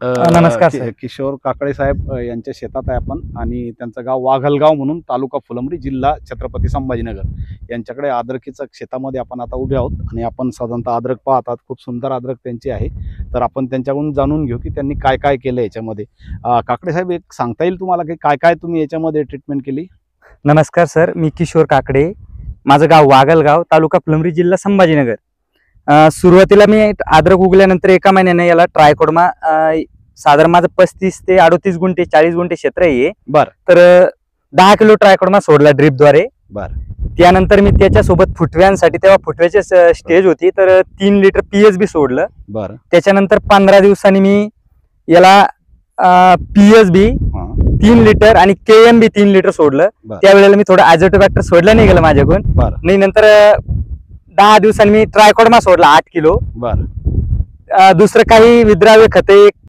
नमस्कार साहेब. किशोर काकडे साहेब यांच्या शेतात आहे आपण आणि त्यांचं गाव वाघलगाव म्हणून, तालुका फुलंब्री, जिल्हा छत्रपती संभाजीनगर यांच्याकडे अद्रकीच्या शेतामध्ये आपण आता उभे आहोत आणि आपण साधारणतः अद्रक पाहतात. खूप सुंदर अद्रक त्यांची आहे. तर आपण त्यांच्याकडून जाणून घेऊ की त्यांनी काय काय केलं याच्यामध्ये. काकडे साहेब, एक सांगता येईल तुम्हाला की काय काय तुम्ही याच्यामध्ये ट्रीटमेंट केली? नमस्कार सर, मी किशोर काकडे, माझं गाव वाघलगाव, तालुका फुलंब्री, जिल्हा संभाजीनगर. सुरुवातीला मी अद्रक उगल्यानंतर एका महिन्याने याला ट्रायकोडर्मा, साधारण माझं 35 ते 38 गुंठे 40 गुंठे क्षेत्र आहे. बर. तर 10 किलो ट्रायकोडर्मा सोडला ड्रिपद्वारे. बर. त्यानंतर मी त्याच्यासोबत फुटव्यांसाठी, तेव्हा फुटव्याची स्टेज होती, तर 3 लिटर PSB सोडलं. बर. त्याच्यानंतर 15 दिवसांनी मी याला PSB 3 लिटर आणि KMB 3 लिटर सोडलं. त्यावेळेला मी थोडं अझोटोबॅक्टर सोडलं नाही गेलं माझ्याकडून. नाही, नंतर 10 दिवसांनी मी ट्रायकोडर्मा सोडला 8 किलो. बर. दुसरं काही विद्राव्य खते